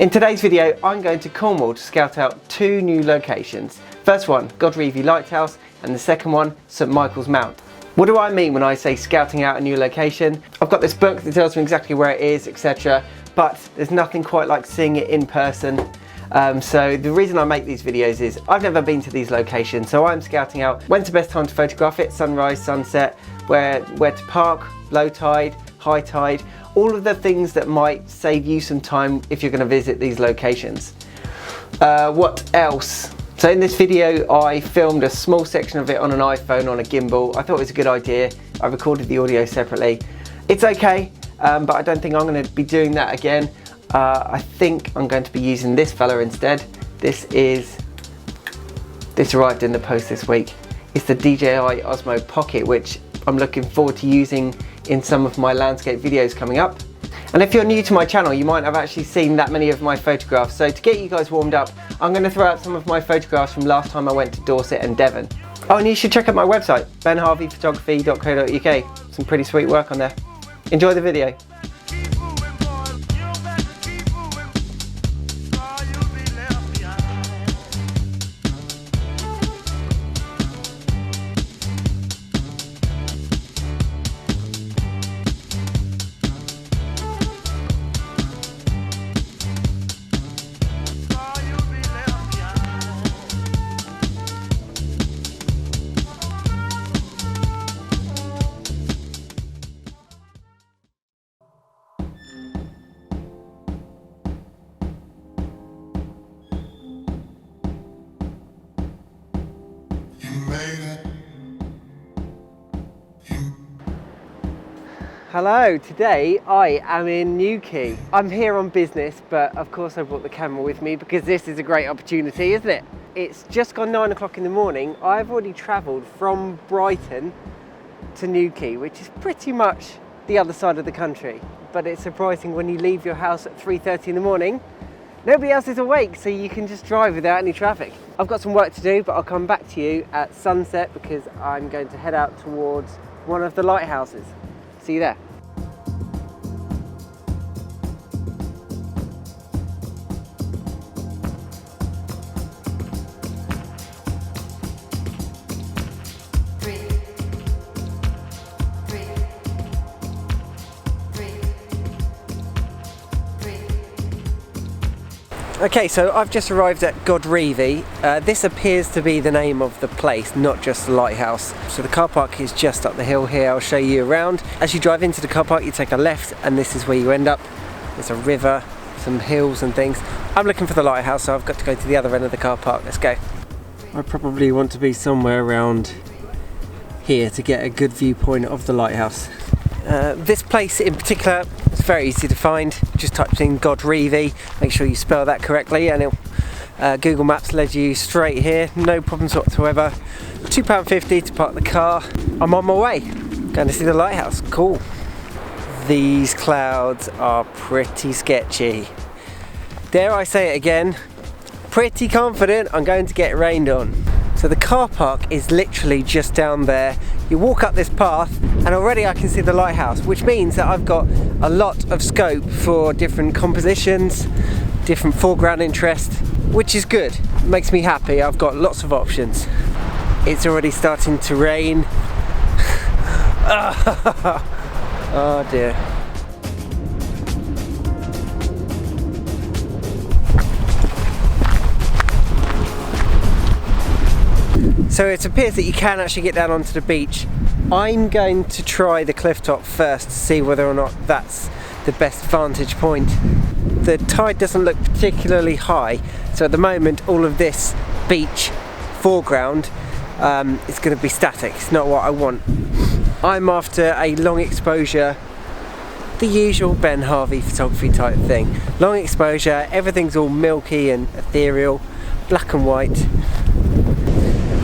In today's video, I'm going to Cornwall to scout out two new locations. First one, Godrevy Lighthouse, and the second one, St Michael's Mount. What do I mean when I say scouting out a new location? I've got this book that tells me exactly where it is, etc. But there's nothing quite like seeing it in person. So the reason I make these videos is I've never been to these locations, so I'm scouting out when's the best time to photograph it, sunrise, sunset, where to park, low tide, high tide, all of the things that might save you some time if you're going to visit these locations. What else? So in this video I filmed a small section of it on an iPhone on a gimbal. I thought it was a good idea. I recorded the audio separately. It's okay, but I don't think I'm going to be doing that again. I think I'm going to be using this fella instead. This arrived in the post this week. It's the DJI Osmo Pocket, which I'm looking forward to using in some of my landscape videos coming up. And if you're new to my channel, you might have actually seen that many of my photographs. So to get you guys warmed up, I'm going to throw out some of my photographs from last time I went to Dorset and Devon. Oh, and you should check out my website, benharveyphotography.co.uk. Some pretty sweet work on there. Enjoy the video. Hello, today I am in Newquay. I'm here on business, but of course I brought the camera with me because this is a great opportunity, isn't it? It's just gone 9 o'clock in the morning. I've already travelled from Brighton to Newquay, which is pretty much the other side of the country. But it's surprising when you leave your house at 3:30 in the morning, nobody else is awake, so you can just drive without any traffic. I've got some work to do, but I'll come back to you at sunset because I'm going to head out towards one of the lighthouses. See you there. Okay, so I've just arrived at Godrevy. This appears to be the name of the place, not just the lighthouse. So the car park is just up the hill here. I'll show you around. As you drive into the car park, you take a left and this is where you end up. There's a river, some hills and things. I'm looking for the lighthouse, so I've got to go to the other end of the car park. Let's go. I probably want to be somewhere around here to get a good viewpoint of the lighthouse. This place in particular is very easy to find. Just type in Godrevy, make sure you spell that correctly, and Google Maps led you straight here, no problems whatsoever. £2.50 to park the car. I'm on my way, going to see the lighthouse. Cool. These clouds are pretty sketchy. Dare I say it again, pretty confident I'm going to get rained on. So the car park is literally just down there. You walk up this path and already I can see the lighthouse, which means that I've got a lot of scope for different compositions, different foreground interest, which is good. It makes me happy. I've got lots of options. It's already starting to rain. Oh dear. So it appears that you can actually get down onto the beach. I'm going to try the cliff top first to see whether or not that's the best vantage point. The tide doesn't look particularly high, so at the moment all of this beach foreground is going to be static. It's not what I want. I'm after a long exposure, the usual Ben Harvey photography type thing. Long exposure, everything's all milky and ethereal, black and white.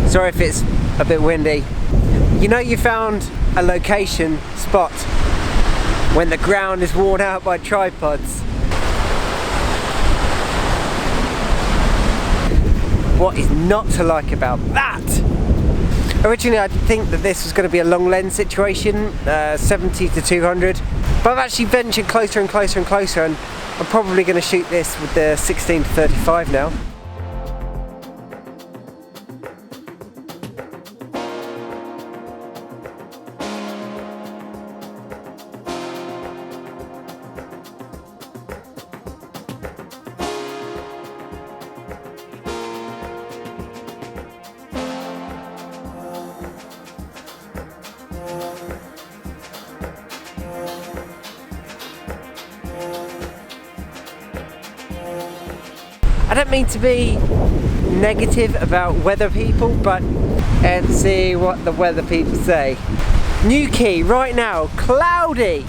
Sorry if it's a bit windy. You know you found a location spot when the ground is worn out by tripods. What is not to like about that? Originally I did think that this was going to be a long lens situation, 70 to 200, but I've actually ventured closer and closer and closer, and I'm probably going to shoot this with the 16-35 now. I don't mean to be negative about weather people, but let's see what the weather people say. Newquay right now, cloudy.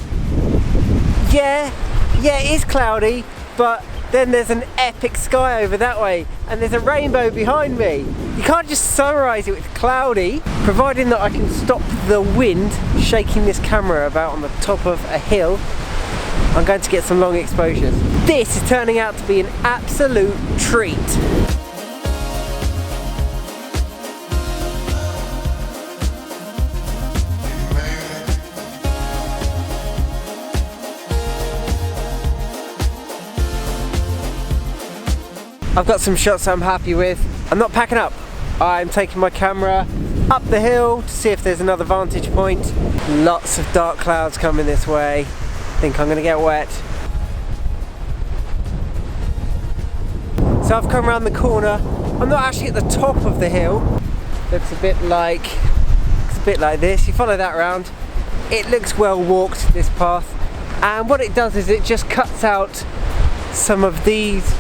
Yeah, it is cloudy, but then there's an epic sky over that way, and there's a rainbow behind me. You can't just summarise it with cloudy, providing that I can stop the wind shaking this camera about on the top of a hill. I'm going to get some long exposures. This is turning out to be an absolute treat. I've got some shots I'm happy with. I'm not packing up. I'm taking my camera up the hill to see if there's another vantage point. Lots of dark clouds coming this way. I think I'm gonna get wet. So I've come around the corner. I'm not actually at the top of the hill. Looks a bit like this. You follow that around. It looks well walked, this path. And what it does is it just cuts out some of these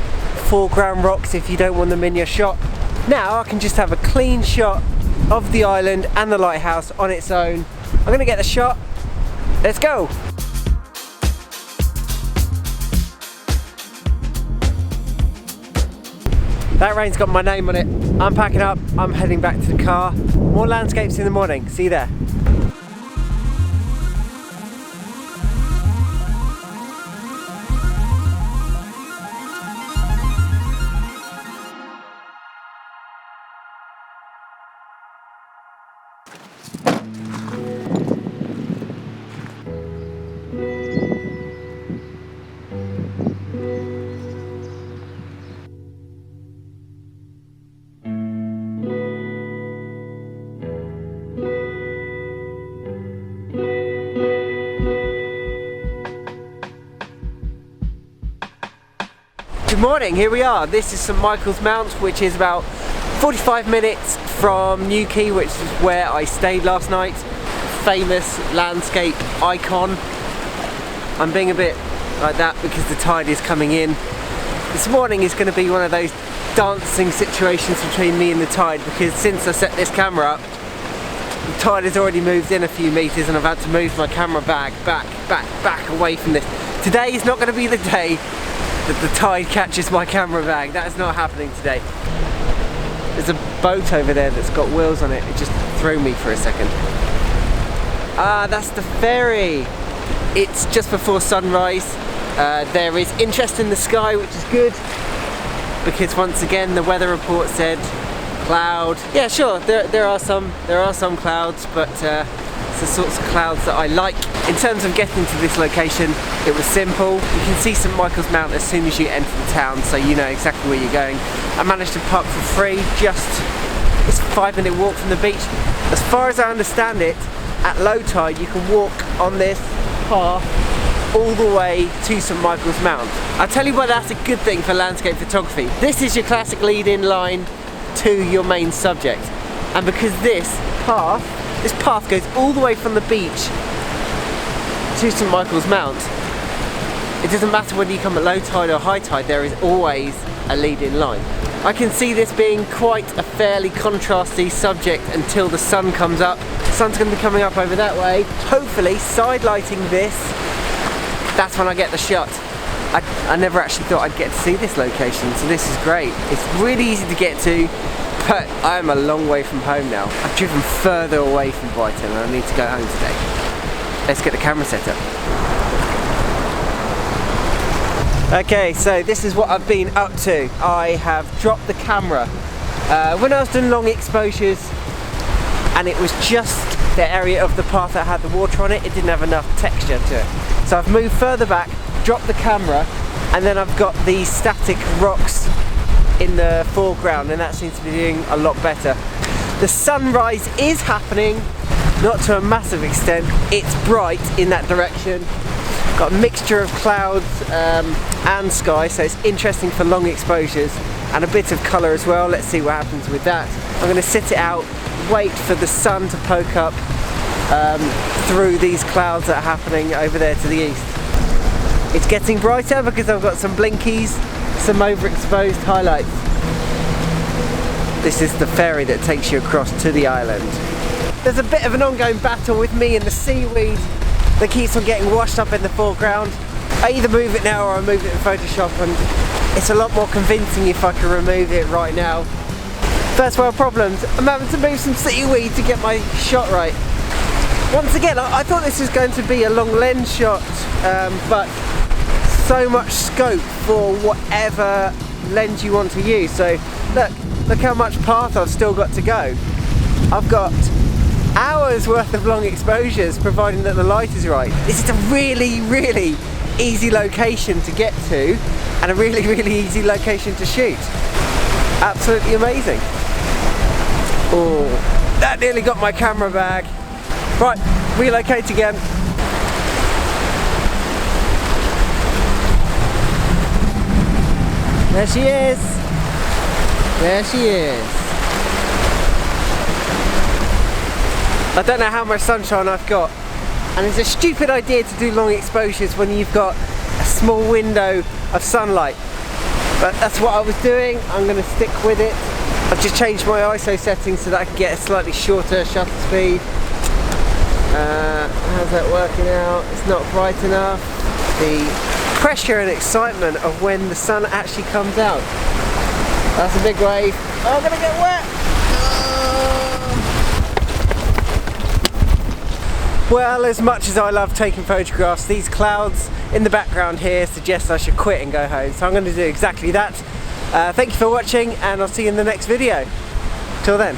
foreground rocks if you don't want them in your shot. Now I can just have a clean shot of the island and the lighthouse on its own. I'm gonna get the shot. Let's go. That rain's got my name on it. I'm packing up, I'm heading back to the car. More landscapes in the morning, see you there. Good morning, here we are. This is St Michael's Mount, which is about 45 minutes from Newquay, which is where I stayed last night. Famous landscape icon. I'm being a bit like that because the tide is coming in. This morning is going to be one of those dancing situations between me and the tide, because since I set this camera up, the tide has already moved in a few meters and I've had to move my camera bag back away from this. Today is not going to be the day that the tide catches my camera bag. That is not happening today. There's a boat over there that's got wheels on it. It just threw me for a second. Ah, that's the ferry. It's just before sunrise. There is interest in the sky, which is good, because once again the weather report said cloud. Yeah, sure, there are some clouds, but it's the sorts of clouds that I like. In terms of getting to this location, it was simple. You can see St Michael's Mount as soon as you enter the town, so you know exactly where you're going. I managed to park for free, it's a 5-minute walk from the beach. As far as I understand it, at low tide you can walk on this path all the way to St Michael's Mount. I'll tell you why that's a good thing for landscape photography. This is your classic lead-in line to your main subject. And because this path goes all the way from the beach to St Michael's Mount, it doesn't matter whether you come at low tide or high tide, there is always a lead-in line. I can see this being quite a fairly contrasty subject until the sun comes up. The sun's going to be coming up over that way. Hopefully, side lighting this, that's when I get the shot. I never actually thought I'd get to see this location, so this is great. It's really easy to get to, but I'm a long way from home now. I've driven further away from Brighton and I need to go home today. Let's get the camera set up. Okay, so this is what I've been up to. I have dropped the camera. When I was doing long exposures and it was just the area of the path that had the water on it, it didn't have enough texture to it. So I've moved further back, dropped the camera, And then I've got the static rocks in the foreground, and that seems to be doing a lot better. The sunrise is happening, not to a massive extent. It's bright in that direction. Got a mixture of clouds and sky, so it's interesting for long exposures, and a bit of colour as well. Let's see what happens with that. I'm going to sit it out, wait for the sun to poke up through these clouds that are happening over there to the east. It's getting brighter because I've got some blinkies, some overexposed highlights. This is the ferry that takes you across to the island. There's a bit of an ongoing battle with me and the seaweed that keeps on getting washed up in the foreground. I either move it now or I move it in Photoshop, and it's a lot more convincing if I can remove it right now. First world problems. I'm having to move some seaweed to get my shot right. Once again, I thought this was going to be a long lens shot, but so much scope for whatever lens you want to use. So look how much path I've still got to go. I've got hours worth of long exposures, providing that the light is right. This is a really, really easy location to get to, and a really, really easy location to shoot. Absolutely amazing. Oh, that nearly got my camera bag. Right, relocate again. There she is. There she is. I don't know how much sunshine I've got, and it's a stupid idea to do long exposures when you've got a small window of sunlight. But that's what I was doing. I'm going to stick with it. I've just changed my ISO settings so that I can get a slightly shorter shutter speed. How's that working out? It's not bright enough. The pressure and excitement of when the sun actually comes out. That's a big wave. Oh, I'm gonna get wet! Oh. Well, as much as I love taking photographs, these clouds in the background here suggest I should quit and go home. So I'm going to do exactly that. Thank you for watching, and I'll see you in the next video. Till then.